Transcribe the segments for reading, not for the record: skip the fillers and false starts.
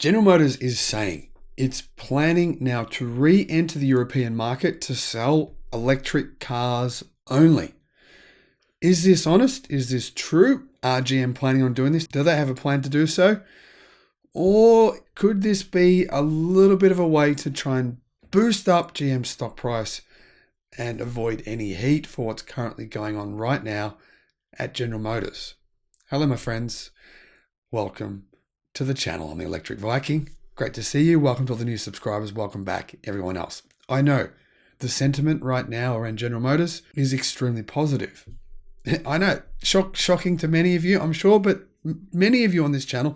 General Motors is saying it's planning now to re-enter the European market to sell electric cars only. Is this honest? Is this true? Are GM planning on doing this? Do they have a plan to do so? Or could this be a little bit of a way to try and boost up GM's stock price and avoid any heat for what's currently going on right now at General Motors? Hello, my friends. Welcome to the channel. I'm the Electric Viking. Great to see you. Welcome to all the new subscribers. Welcome back, everyone else. I know the sentiment right now around General Motors is extremely positive. I know, shocking to many of you, I'm sure, but many of you on this channel,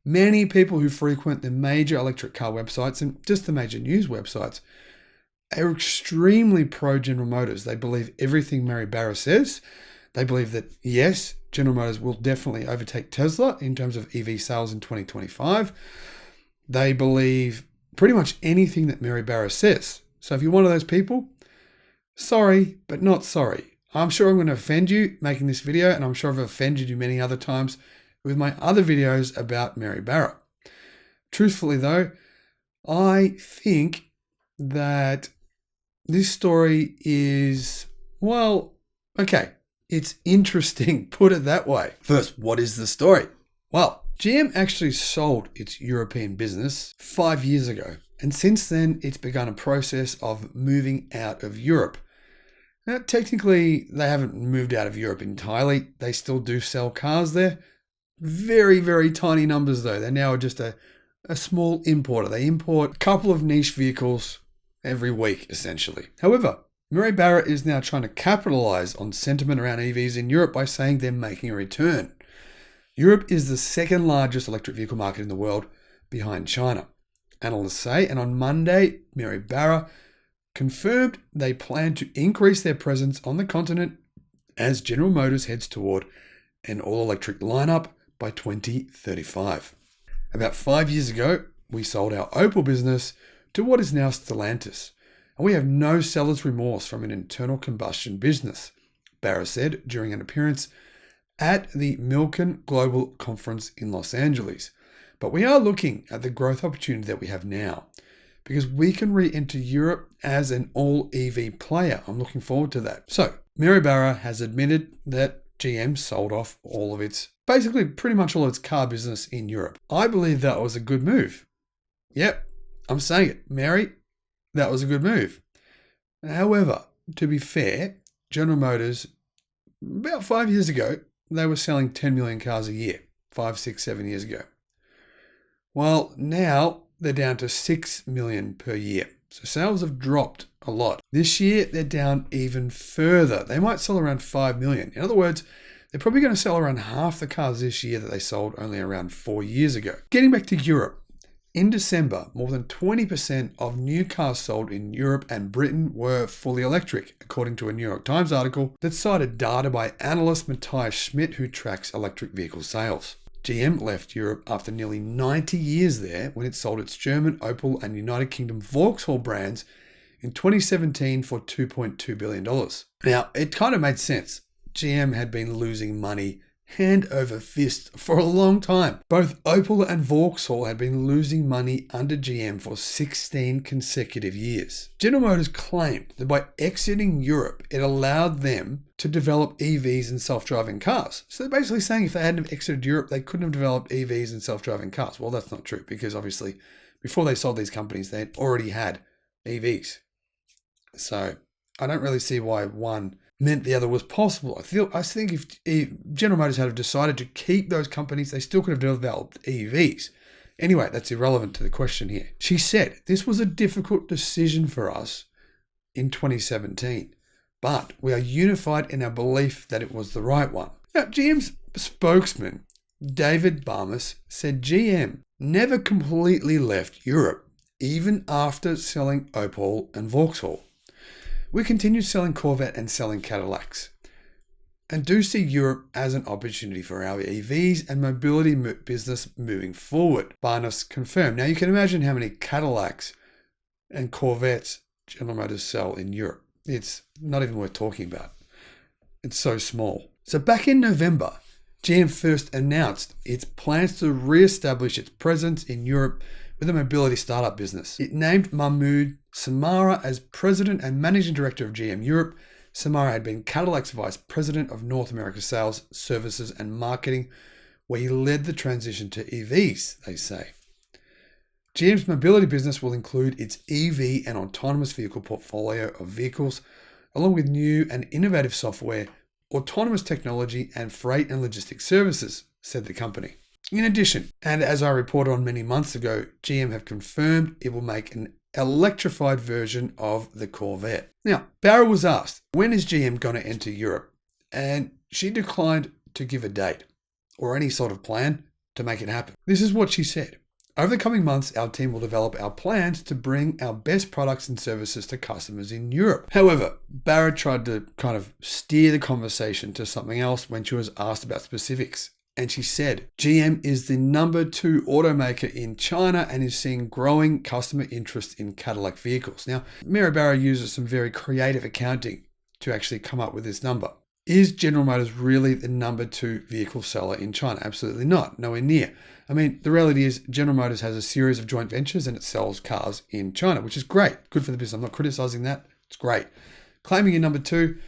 many people who frequent the major electric car websites and just the major news websites are extremely pro General Motors. They believe everything Mary Barra says. They believe that, yes, General Motors will definitely overtake Tesla in terms of EV sales in 2025. They believe pretty much anything that Mary Barra says. So if you're one of those people, sorry, but not sorry. I'm sure I'm going to offend you making this video, and I'm sure I've offended you many other times with my other videos about Mary Barra. Truthfully though, I think that this story is, well, okay, it's interesting, put it that way. First, what is the story? Well, GM actually sold its European business 5 years ago, and since then it's begun a process of moving out of Europe. Now, technically, they haven't moved out of Europe entirely. They still do sell cars there. Very, very tiny numbers though. They're now just a small importer. They import a couple of niche vehicles every week, essentially. However, Mary Barra is now trying to capitalize on sentiment around EVs in Europe by saying they're making a return. Europe is the second largest electric vehicle market in the world, behind China. Analysts say, and on Monday, Mary Barra confirmed they plan to increase their presence on the continent as General Motors heads toward an all-electric lineup by 2035. About 5 years ago, we sold our Opel business to what is now Stellantis, and we have no seller's remorse from an internal combustion business, Barra said during an appearance at the Milken Global Conference in Los Angeles. But we are looking at the growth opportunity that we have now, because we can re-enter Europe as an all-EV player. I'm looking forward to that. So, Mary Barra has admitted that GM sold off all of its, basically pretty much all of its car business in Europe. I believe that was a good move. Yep, I'm saying it. Mary, that was a good move. However, to be fair, General Motors, about 5 years ago, they were selling 10 million cars a year, 5, 6, 7 years ago. Well, now they're down to 6 million per year. So sales have dropped a lot. This year, they're down even further. They might sell around 5 million. In other words, they're probably going to sell around half the cars this year that they sold only around 4 years ago. Getting back to Europe, in December, more than 20% of new cars sold in Europe and Britain were fully electric, according to a New York Times article that cited data by analyst Matthias Schmidt, who tracks electric vehicle sales. GM left Europe after nearly 90 years there when it sold its German Opel and United Kingdom Vauxhall brands in 2017 for $2.2 billion. Now, it kind of made sense. GM had been losing money hand over fist for a long time. Both Opel and Vauxhall had been losing money under GM for 16 consecutive years. General Motors claimed that by exiting Europe, it allowed them to develop EVs and self-driving cars. So they're basically saying if they hadn't exited Europe, they couldn't have developed EVs and self-driving cars. Well, that's not true, because obviously before they sold these companies, they already had EVs. So I don't really see why one meant the other was possible. I think if General Motors had decided to keep those companies, they still could have developed EVs. Anyway, that's irrelevant to the question here. She said, this was a difficult decision for us in 2017, but we are unified in our belief that it was the right one. Now, GM's spokesman, David Barmas, said GM never completely left Europe, even after selling Opel and Vauxhall. We continued selling Corvette and selling Cadillacs, and do see Europe as an opportunity for our EVs and mobility business moving forward, Barnes confirmed. Now you can imagine how many Cadillacs and Corvettes General Motors sell in Europe. It's not even worth talking about. It's so small. So back in November, GM first announced its plans to re-establish its presence in Europe with a mobility startup business. It named Mahmoud Samara as president and managing director of GM Europe. Samara had been Cadillac's vice president of North America sales, services, and marketing, where he led the transition to EVs, they say. GM's mobility business will include its EV and autonomous vehicle portfolio of vehicles, along with new and innovative software, autonomous technology, and freight and logistics services, said the company. In addition, and as I reported on many months ago, GM have confirmed it will make an electrified version of the Corvette. Now, Barra was asked, when is GM going to enter Europe? And she declined to give a date or any sort of plan to make it happen. This is what she said. Over the coming months, our team will develop our plans to bring our best products and services to customers in Europe. However, Barra tried to kind of steer the conversation to something else when she was asked about specifics. And she said, GM is the number 2 automaker in China and is seeing growing customer interest in Cadillac vehicles. Now, Mary Barra uses some very creative accounting to actually come up with this number. Is General Motors really the number 2 vehicle seller in China? Absolutely not. Nowhere near. I mean, the reality is General Motors has a series of joint ventures and it sells cars in China, which is great. Good for the business. I'm not criticizing that. It's great. Claiming you're number 2,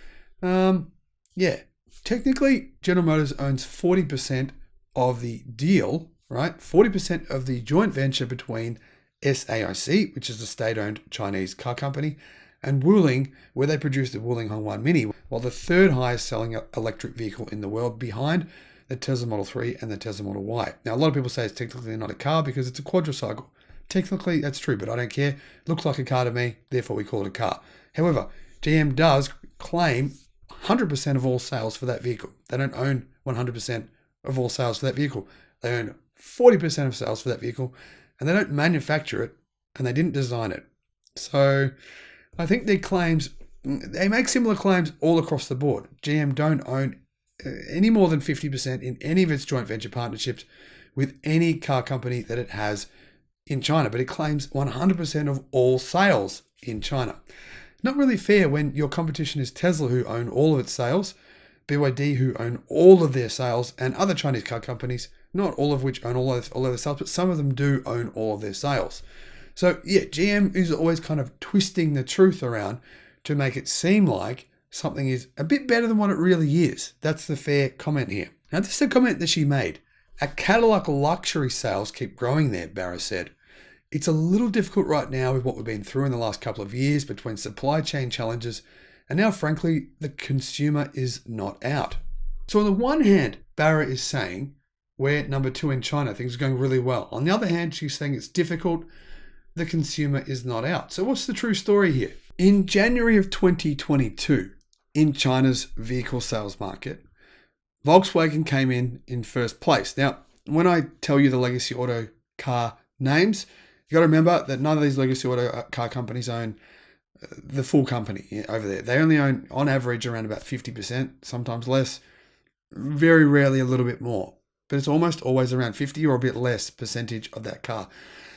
yeah. Technically, General Motors owns 40% of the deal, right? 40% of the joint venture between SAIC, which is the state-owned Chinese car company, and Wuling, where they produce the Wuling Hongguan Mini, while the 3rd highest selling electric vehicle in the world behind the Tesla Model 3 and the Tesla Model Y. Now, a lot of people say it's technically not a car because it's a quadricycle. Technically, that's true, but I don't care. It looks like a car to me, therefore we call it a car. However, GM does claim 100% of all sales for that vehicle. They don't own 100% of all sales for that vehicle. They own 40% of sales for that vehicle, and they don't manufacture it, and they didn't design it. So I think their claims, they make similar claims all across the board. GM don't own any more than 50% in any of its joint venture partnerships with any car company that it has in China, but it claims 100% of all sales in China. Not really fair when your competition is Tesla, who own all of its sales, BYD, who own all of their sales, and other Chinese car companies, not all of which own all of their sales, but some of them do own all of their sales. So yeah, GM is always kind of twisting the truth around to make it seem like something is a bit better than what it really is. That's the fair comment here. Now, this is a comment that she made. Our Cadillac luxury sales keep growing there, Barra said. It's a little difficult right now with what we've been through in the last couple of years between supply chain challenges, and now, frankly, the consumer is not out. So on the one hand, Barra is saying we're number 2 in China, things are going really well. On the other hand, she's saying it's difficult, the consumer is not out. So what's the true story here? In January of 2022, in China's vehicle sales market, Volkswagen came in first place. Now, when I tell you the legacy auto car names, you got to remember that none of these legacy auto car companies own the full company over there. They only own, on average, around about 50%, sometimes less, very rarely a little bit more. But it's almost always around 50 or a bit less percentage of that car.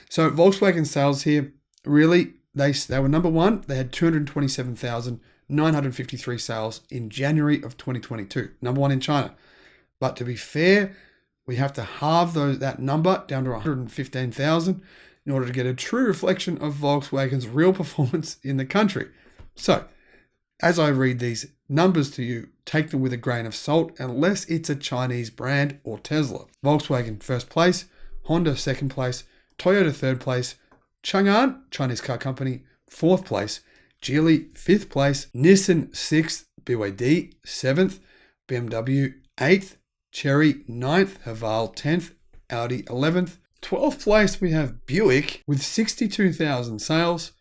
So Volkswagen sales here, really, they were number 1. They had 227,953 sales in January of 2022. Number 1 in China. But to be fair, we have to halve that number down to 115,000 in order to get a true reflection of Volkswagen's real performance in the country. So, as I read these numbers to you, take them with a grain of salt unless it's a Chinese brand or Tesla. Volkswagen first place, Honda second place, Toyota third place, Chang'an, Chinese car company, fourth place, Geely fifth place, Nissan sixth, BYD seventh, BMW eighth, Chery ninth, Haval 10th, Audi 11th. 12th place, we have Buick with 62,000 sales.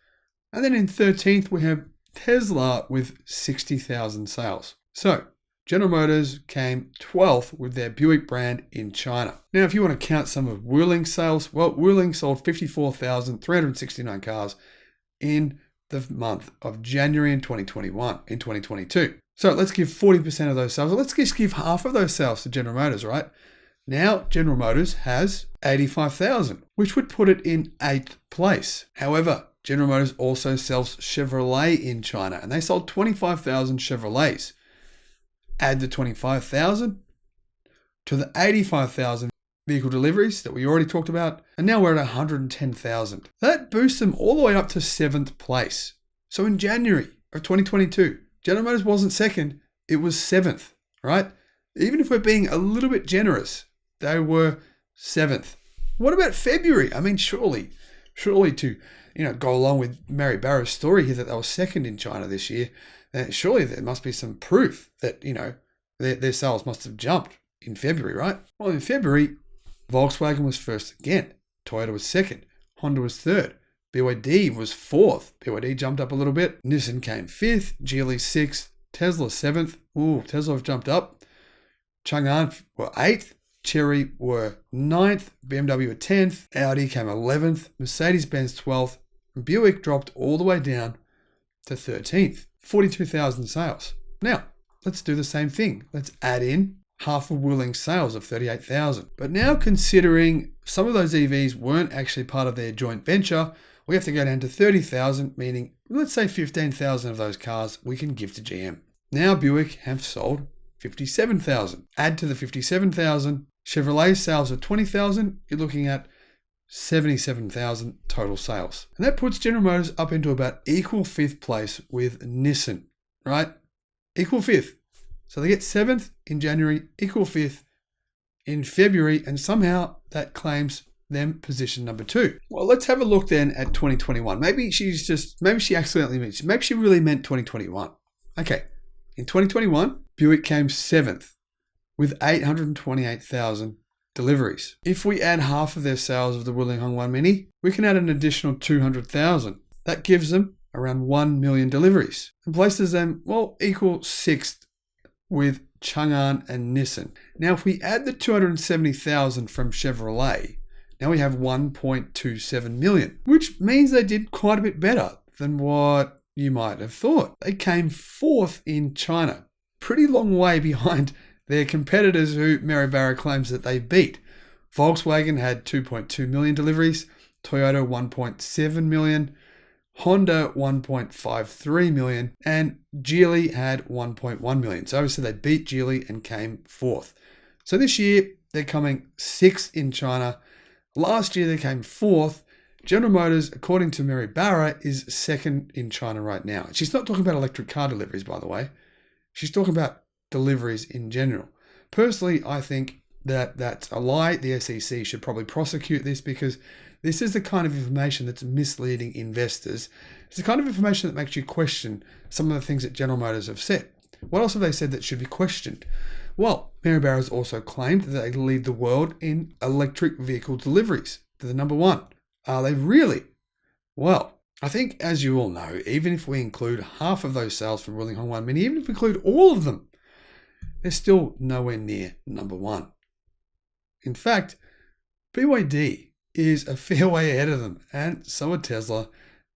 And then in 13th, we have Tesla with 60,000 sales. So General Motors came 12th with their Buick brand in China. Now, if you want to count some of Wuling's sales, well, Wuling sold 54,369 cars in the month of January in 2022. So let's give 40% of those sales. Let's just give half of those sales to General Motors, right? Now, General Motors has 85,000, which would put it in 8th place. However, General Motors also sells Chevrolet in China, and they sold 25,000 Chevrolets. Add the 25,000, to the 85,000 vehicle deliveries that we already talked about, and now we're at 110,000. That boosts them all the way up to 7th place. So in January of 2022, General Motors wasn't second, it was 7th, right? Even if we're being a little bit generous, they were 7th. What about February? I mean, surely to, go along with Mary Barra's story here that they were second in China this year, surely there must be some proof that, their sales must have jumped in February, right? Well, in February, Volkswagen was first again. Toyota was second. Honda was third. BYD was fourth. BYD jumped up a little bit. Nissan came fifth. Geely sixth. Tesla seventh. Ooh, Tesla have jumped up. Chang'an were eighth. Chery were 9th, BMW were 10th, Audi came 11th, Mercedes-Benz 12th, and Buick dropped all the way down to 13th. 42,000 sales. Now, let's do the same thing. Let's add in half a Wuling sales of 38,000. But now considering some of those EVs weren't actually part of their joint venture, we have to go down to 30,000, meaning let's say 15,000 of those cars we can give to GM. Now Buick have sold 57,000. Add to the 57,000, Chevrolet sales of 20,000, you're looking at 77,000 total sales. And that puts General Motors up into about equal 5th place with Nissan, right? Equal 5th. So they get 7th in January, equal 5th in February, and somehow that claims them position number 2. Well, let's have a look then at 2021. Maybe she accidentally mentioned, maybe she really meant 2021. Okay, in 2021, Buick came 7th with 828,000 deliveries. If we add half of their sales of the Wuling Hongwan Mini, we can add an additional 200,000. That gives them around 1 million deliveries and places them, equal 6th with Chang'an and Nissan. Now, if we add the 270,000 from Chevrolet, now we have 1.27 million, which means they did quite a bit better than what you might have thought. They came 4th in China, pretty long way behind their competitors who Mary Barra claims that they beat. Volkswagen had 2.2 million deliveries, Toyota 1.7 million, Honda 1.53 million, and Geely had 1.1 million. So obviously they beat Geely and came 4th. So this year they're coming 6th in China. Last year they came 4th. General Motors, according to Mary Barra, is 2nd in China right now. She's not talking about electric car deliveries, by the way. She's talking about deliveries in general. Personally, I think that that's a lie. The SEC should probably prosecute this because this is the kind of information that's misleading investors. It's the kind of information that makes you question some of the things that General Motors have said. What else have they said that should be questioned? Well, Mary Barra has also claimed that they lead the world in electric vehicle deliveries. They're the number 1. Are they really? Well, I think, as you all know, even if we include half of those sales from Wuling Hongwan Mini, even if we include all of them, they're still nowhere near number 1. In fact, BYD is a fair way ahead of them, and so are Tesla,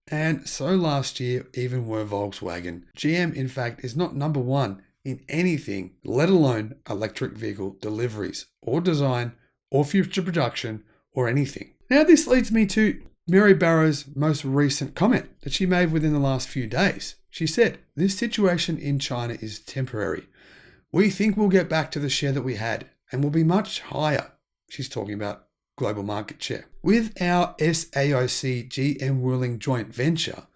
and so last year even were Volkswagen. GM, in fact, is not number 1 in anything, let alone electric vehicle deliveries, or design, or future production, or anything. Now this leads me to Mary Barra's most recent comment that she made within the last few days. She said, "This situation in China is temporary. We think we'll get back to the share that we had and will be much higher." She's talking about global market share. With our SAIC GM Wuling joint venture,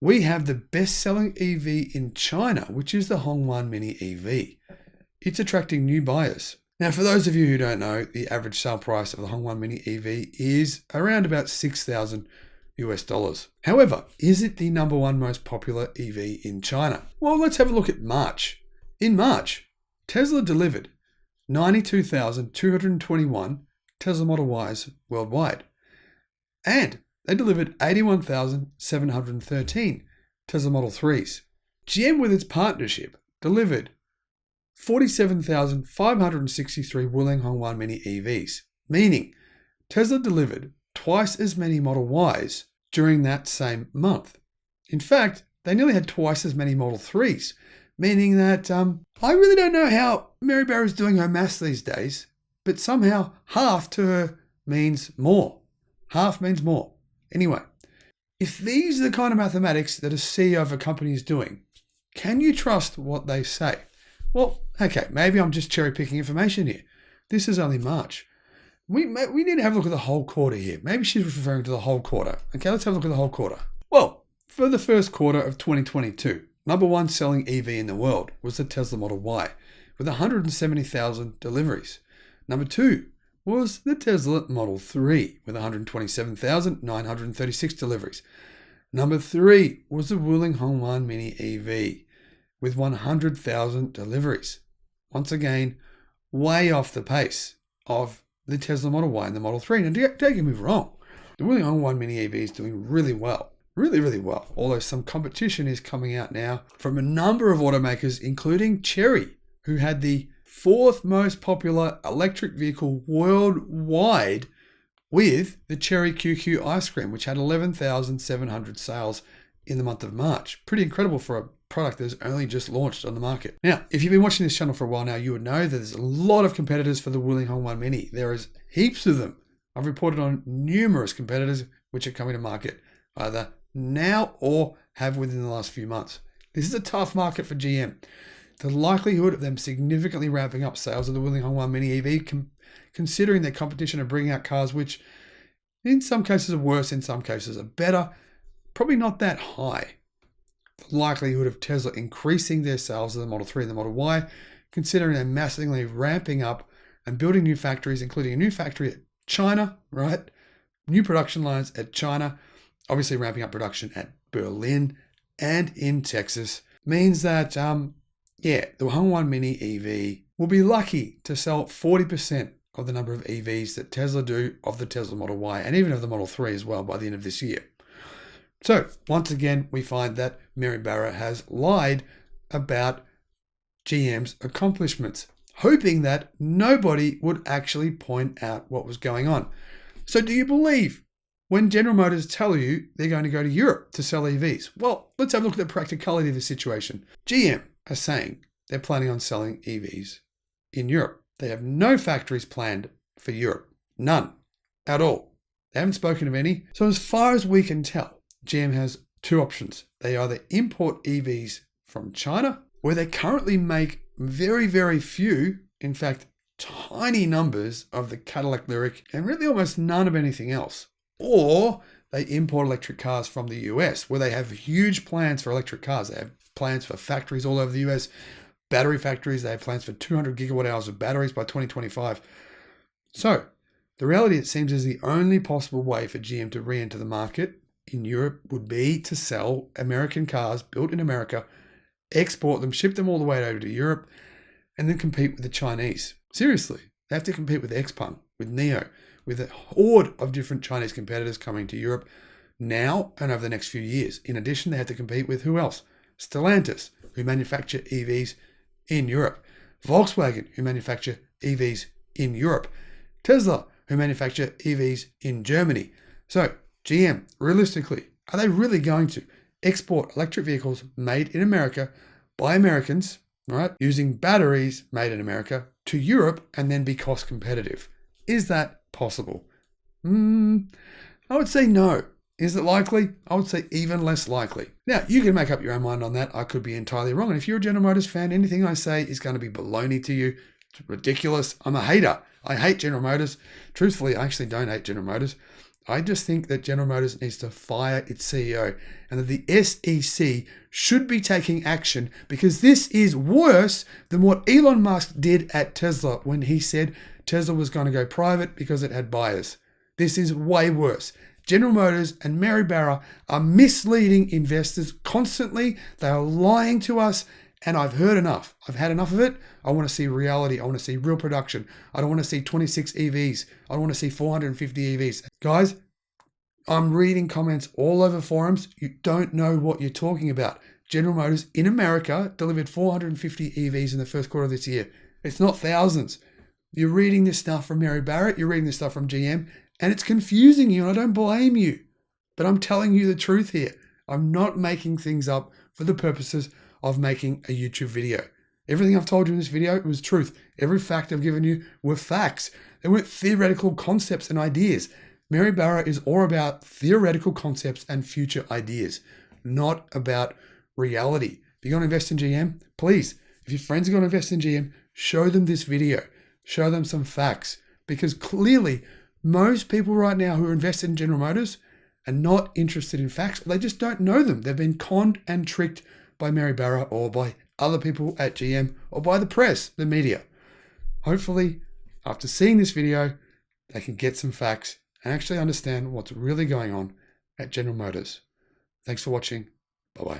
we have the best-selling EV in China, which is the Hongwan Mini EV. It's attracting new buyers. Now, for those of you who don't know, the average sale price of the Hongwan Mini EV is around about $6,000 US. However, is it the number 1 most popular EV in China? Well, let's have a look at March. In March, Tesla delivered 92,221 Tesla Model Ys worldwide, and they delivered 81,713 Tesla Model 3s. GM, with its partnership, delivered 47,563 Wuling Hongwan Mini EVs, meaning Tesla delivered twice as many Model Ys during that same month. In fact, they nearly had twice as many Model 3s, meaning that I really don't know how Mary Barra is doing her maths these days, but somehow half to her means more. Half means more. Anyway, if these are the kind of mathematics that a CEO of a company is doing, can you trust what they say? Well, okay, maybe I'm just cherry picking information here. This is only March. We need to have a look at the whole quarter here. Maybe she's referring to the whole quarter. Okay, let's have a look at the whole quarter. Well, for the first quarter of 2022, number one selling EV in the world was the Tesla Model Y with 170,000 deliveries. Number two was the Tesla Model 3 with 127,936 deliveries. Number three was the Wuling Hongwan Mini EV with 100,000 deliveries. Once again, way off the pace of the Tesla Model Y and the Model 3. Now, don't get me wrong, the Wuling Hongwan Mini EV is doing really well. Really, really well. Although some competition is coming out now from a number of automakers, including Chery, who had the fourth most popular electric vehicle worldwide with the Chery QQ ice cream, which had 11,700 sales in the month of March. Pretty incredible for a product that's only just launched on the market. Now, if you've been watching this channel for a while now, you would know that there's a lot of competitors for the Wuling Hongwan Mini. There is heaps of them. I've reported on numerous competitors which are coming to market either now or have within the last few months. This is a tough market for GM. The likelihood of them significantly ramping up sales of the Wuling Hongwan Mini EV, considering their competition are bringing out cars which in some cases are worse, in some cases are better, probably not that high. The likelihood of Tesla increasing their sales of the Model 3 and the Model Y, considering they're massively ramping up and building new factories, including a new factory at China, right? New production lines at China, obviously ramping up production at Berlin and in Texas, means that, the Hongwan Mini EV will be lucky to sell 40% of the number of EVs that Tesla do of the Tesla Model Y and even of the Model 3 as well by the end of this year. So once again, we find that Mary Barra has lied about GM's accomplishments, hoping that nobody would actually point out what was going on. So do you believe when General Motors tell you they're going to go to Europe to sell EVs? Well, let's have a look at the practicality of the situation. GM are saying they're planning on selling EVs in Europe. They have no factories planned for Europe. None at all. They haven't spoken of any. So as far as we can tell, GM has two options. They either import EVs from China, where they currently make very, very few, in fact, tiny numbers of the Cadillac Lyriq and really almost none of anything else. Or they import electric cars from the US, where they have huge plans for electric cars. They have plans for factories all over the US, battery factories. They have plans for 200 gigawatt hours of batteries by 2025. So the reality, it seems, is the only possible way for GM to re-enter the market in Europe would be to sell American cars built in America, export them, ship them all the way over to Europe, and then compete with the Chinese. Seriously, they have to compete with XPeng, with NIO, with a horde of different Chinese competitors coming to Europe now and over the next few years. In addition, they have to compete with who else? Stellantis, who manufacture EVs in Europe. Volkswagen, who manufacture EVs in Europe. Tesla, who manufacture EVs in Germany. So GM, realistically, are they really going to export electric vehicles made in America by Americans, right, using batteries made in America to Europe and then be cost competitive? Is that possible? I would say no. Is it likely? I would say even less likely. Now, you can make up your own mind on that. I could be entirely wrong. And if you're a General Motors fan, anything I say is going to be baloney to you. It's ridiculous. I'm a hater. I hate General Motors. Truthfully, I actually don't hate General Motors. I just think that General Motors needs to fire its CEO and that the SEC should be taking action, because this is worse than what Elon Musk did at Tesla when he said Tesla was going to go private because it had buyers. This is way worse. General Motors and Mary Barra are misleading investors constantly. They are lying to us, and I've heard enough. I've had enough of it. I want to see reality. I want to see real production. I don't want to see 26 EVs. I don't want to see 450 EVs. Guys, I'm reading comments all over forums. You don't know what you're talking about. General Motors in America delivered 450 EVs in the first quarter of this year. It's not thousands. You're reading this stuff from Mary Barra. You're reading this stuff from GM. And it's confusing you, and I don't blame you. But I'm telling you the truth here. I'm not making things up for the purposes of making a YouTube video. Everything I've told you in this video was truth. Every fact I've given you were facts. They weren't theoretical concepts and ideas. Mary Barra is all about theoretical concepts and future ideas, not about reality. If you're going to invest in GM, please, if your friends are going to invest in GM, show them this video. Show them some facts, because clearly most people right now who are invested in General Motors are not interested in facts. They just don't know them. They've been conned and tricked by Mary Barra or by other people at GM or by the press, the media. Hopefully, after seeing this video, they can get some facts and actually understand what's really going on at General Motors. Thanks for watching. Bye-bye.